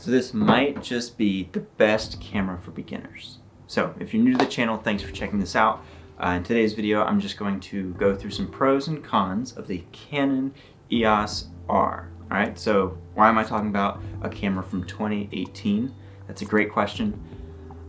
So this might just be the best camera for beginners. So if you're new to the channel, thanks for checking this out. In today's video, I'm just going to go through some pros and cons of the Canon EOS R. All right, so why am I talking about a camera from 2018? That's a great question.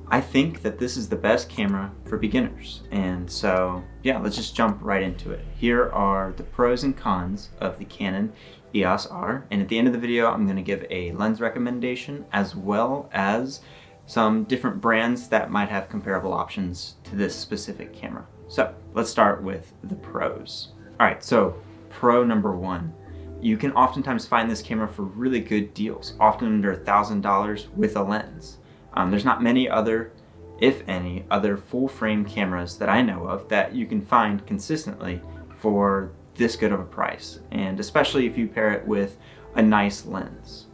I think that this is the best camera for beginners. And so, yeah, let's just jump right into it. Here are the pros and cons of the Canon EOS R. And at the end of the video, I'm gonna give a lens recommendation as well as some different brands that might have comparable options to this specific camera. So let's start with the pros. All right, so pro number one. You can oftentimes find this camera for really good deals, often under $1,000 with a lens. There's not many other, if any, other full frame cameras that I know of that you can find consistently for this good of a price, and especially if you pair it with a nice lens.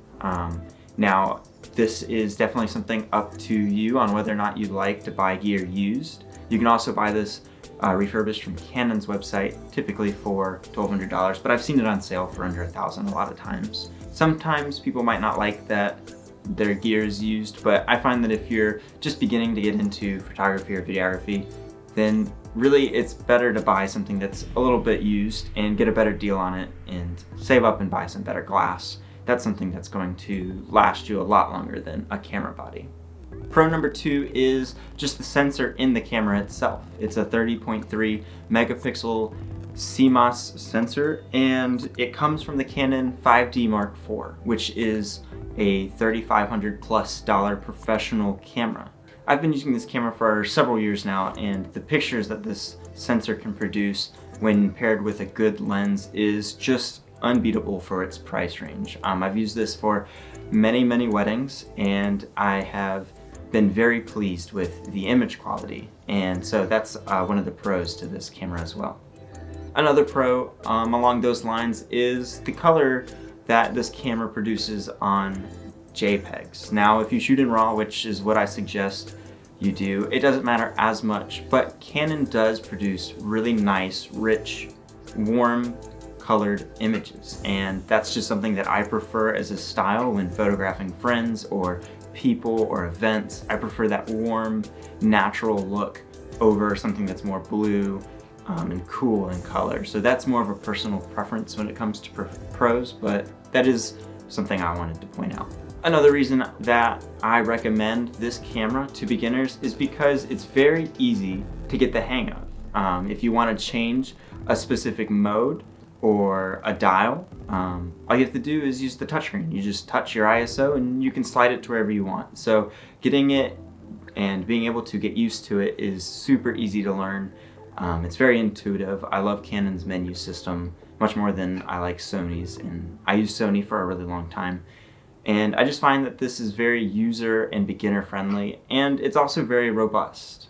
Now, this is definitely something up to you on whether or not you'd like to buy gear used. You can also buy this refurbished from Canon's website, typically for $1,200, but I've seen it on sale for under $1,000 a lot of times. Sometimes people might not like that their gear is used, but I find that if you're just beginning to get into photography or videography, then really it's better to buy something that's a little bit used and get a better deal on it and save up and buy some better glass. That's something that's going to last you a lot longer than a camera body. Pro number two is just the sensor in the camera itself. It's a 30.3 megapixel CMOS sensor, and it comes from the Canon 5D Mark IV, which is a $3,500+ professional camera. I've been using this camera for several years now, and the pictures that this sensor can produce when paired with a good lens is just unbeatable for its price range. I've used this for many weddings, and I have been very pleased with the image quality, and so that's one of the pros to this camera as well. Another pro along those lines is the color that this camera produces on JPEGs. Now, if you shoot in RAW, which is what I suggest you do, it doesn't matter as much, but Canon does produce really nice, rich, warm colored images, and that's just something that I prefer as a style when photographing friends or people or events. I prefer that warm, natural look over something that's more blue and cool in color. So that's more of a personal preference when it comes to pros, but that is something I wanted to point out. Another reason that I recommend this camera to beginners is because it's very easy to get the hang of. If you want to change a specific mode or a dial, all you have to do is use the touchscreen. You just touch your ISO and you can slide it to wherever you want. So getting it and being able to get used to it is super easy to learn. It's very intuitive. I love Canon's menu system much more than I like Sony's, and I used Sony for a really long time. And I just find that this is very user and beginner friendly, and it's also very robust.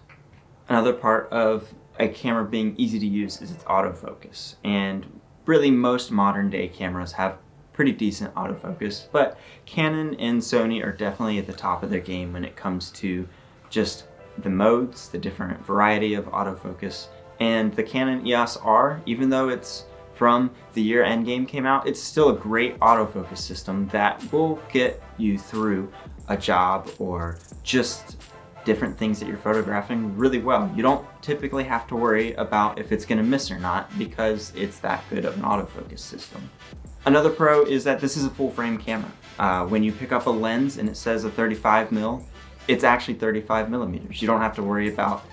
Another part of a camera being easy to use is its autofocus, and really most modern day cameras have pretty decent autofocus, but Canon and Sony are definitely at the top of their game when it comes to just the modes, the different variety of autofocus. And the Canon EOS R, even though it's from the year Endgame came out, it's still a great autofocus system that will get you through a job or just different things that you're photographing really well. You don't typically have to worry about if it's gonna miss or not because it's that good of an autofocus system. Another pro is that this is a full frame camera. When you pick up a lens and it says a 35mm, it's actually 35mm. You don't have to worry about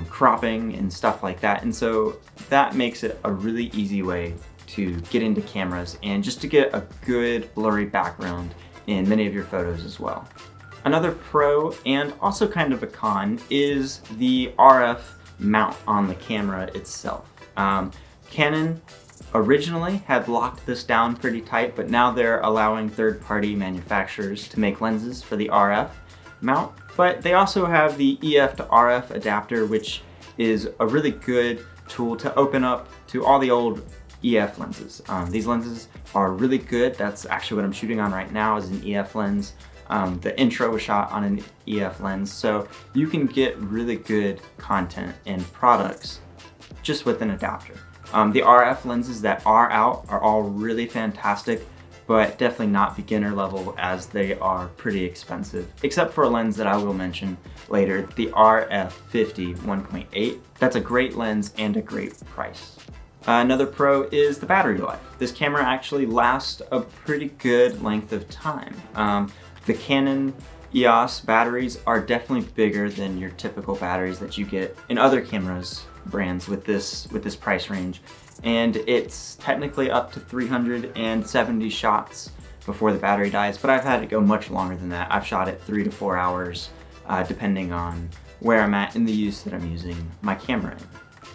cropping and stuff like that. And so that makes it a really easy way to get into cameras and just to get a good blurry background in many of your photos as well. Another pro, and also kind of a con, is the RF mount on the camera itself. Canon originally had locked this down pretty tight, but now they're allowing third-party manufacturers to make lenses for the RF mount. But they also have the EF to RF adapter, which is a really good tool to open up to all the old EF lenses. These lenses are really good. That's actually what I'm shooting on right now, is an EF lens. The intro was shot on an EF lens, so you can get really good content and products just with an adapter. The RF lenses that are out are all really fantastic, but definitely not beginner level as they are pretty expensive, except for a lens that I will mention later, the RF50 1.8. That's a great lens and a great price. Another pro is the battery life. This camera actually lasts a pretty good length of time. The Canon EOS batteries are definitely bigger than your typical batteries that you get in other cameras brands with this price range. And it's technically up to 370 shots before the battery dies, but I've had it go much longer than that. I've shot it 3 to 4 hours, depending on where I'm at in the use that I'm using my camera in.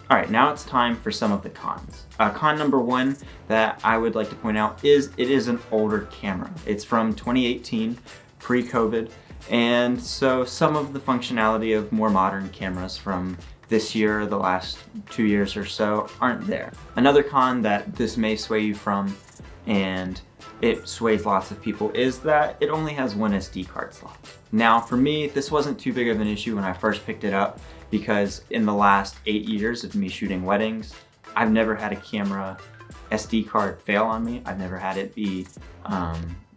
All right, now it's time for some of the cons. Con number one that I would like to point out is it is an older camera. It's from 2018, pre-COVID, and so some of the functionality of more modern cameras from this year or the last 2 years or so aren't there. Another con that this may sway you from, and it sways lots of people, is that it only has one SD card slot. Now for me, this wasn't too big of an issue when I first picked it up, because in the last 8 years of me shooting weddings, I've never had a camera SD card fail on me. I've never had it be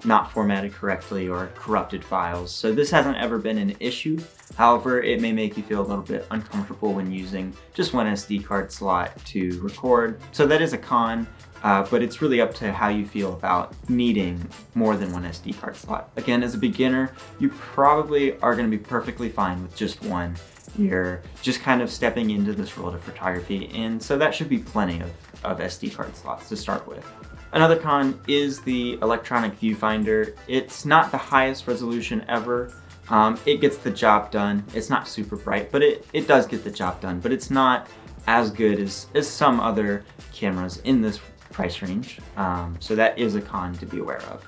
not formatted correctly or corrupted files. So this hasn't ever been an issue. However, it may make you feel a little bit uncomfortable when using just one SD card slot to record. So that is a con, but it's really up to how you feel about needing more than one SD card slot. Again, as a beginner, you probably are going to be perfectly fine with just one. You're just kind of stepping into this world of photography, and so that should be plenty of SD card slots to start with. Another con is the electronic viewfinder. It's not the highest resolution ever. It gets the job done. It's not super bright, but it does get the job done, but it's not as good as some other cameras in this price range. So that is a con to be aware of.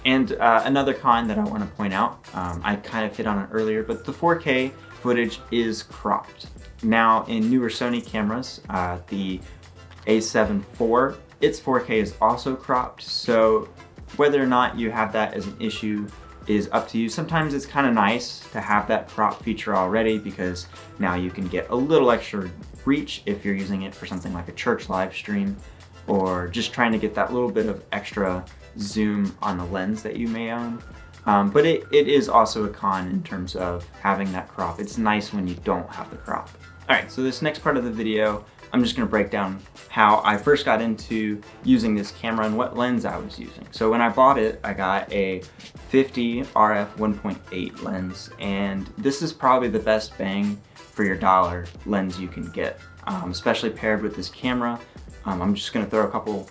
And another con that I want to point out, I kind of hit on it earlier, but the 4K footage is cropped. Now in newer Sony cameras, the A7 IV, its 4K is also cropped, so whether or not you have that as an issue is up to you. Sometimes it's kind of nice to have that crop feature already, because now you can get a little extra reach if you're using it for something like a church live stream, or just trying to get that little bit of extra zoom on the lens that you may own. But it is also a con in terms of having that crop. It's nice when you don't have the crop. All right, so this next part of the video, I'm just gonna break down how I first got into using this camera and what lens I was using. So when I bought it, I got a 50 RF 1.8 lens, and this is probably the best bang for your dollar lens you can get, especially paired with this camera. I'm just gonna throw a couple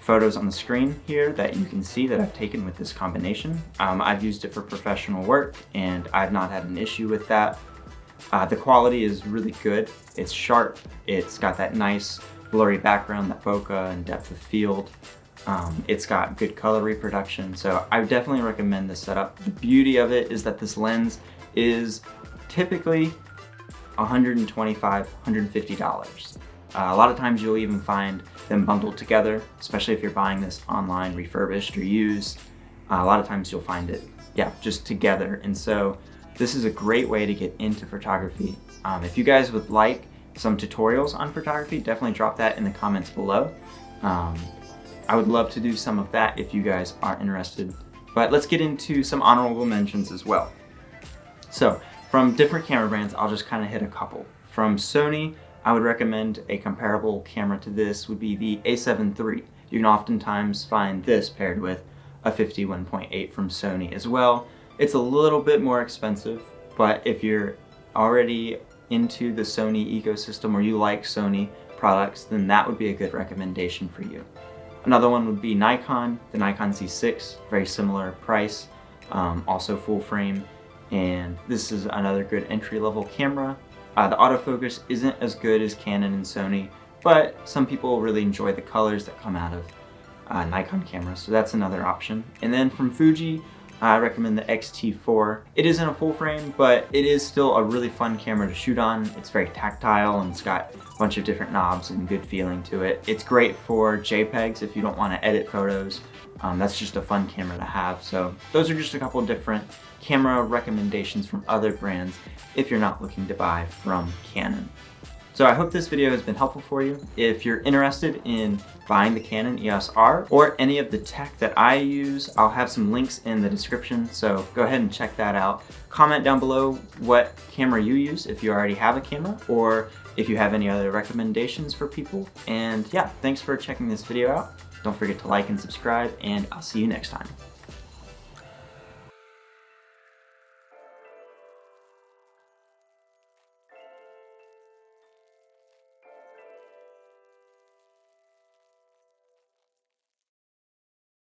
photos on the screen here that you can see that I've taken with this combination. I've used it for professional work, and I've not had an issue with that. The quality is really good. It's sharp. It's got that nice blurry background, that bokeh and depth of field. It's got good color reproduction, so I would definitely recommend this setup. The beauty of it is that this lens is typically $125, $150. A lot of times you'll even find them bundled together, especially if you're buying this online, refurbished or used. A lot of times you'll find it, just together. And so this is a great way to get into photography. If you guys would like some tutorials on photography, definitely drop that in the comments below. I would love to do some of that if you guys are interested. But let's get into some honorable mentions as well. So from different camera brands, I'll just kind of hit a couple. From Sony, I would recommend a comparable camera to this would be the A7 III. You can oftentimes find this paired with a 51.8 from Sony as well. It's a little bit more expensive, but if you're already into the Sony ecosystem or you like Sony products, then that would be a good recommendation for you. Another one would be Nikon, the Nikon Z6, very similar price, also full frame, and this is another good entry-level camera. The autofocus isn't as good as Canon and Sony, but some people really enjoy the colors that come out of Nikon cameras, so that's another option. And then from Fuji, I recommend the X-T4. It isn't a full frame, but it is still a really fun camera to shoot on. It's very tactile and it's got a bunch of different knobs and good feeling to it. It's great for JPEGs if you don't want to edit photos. That's just a fun camera to have. So those are just a couple different camera recommendations from other brands if you're not looking to buy from Canon. So I hope this video has been helpful for you. If you're interested in buying the Canon EOS R or any of the tech that I use, I'll have some links in the description, so go ahead and check that out. Comment down below what camera you use if you already have a camera, or if you have any other recommendations for people. And yeah, thanks for checking this video out. Don't forget to like and subscribe, and I'll see you next time.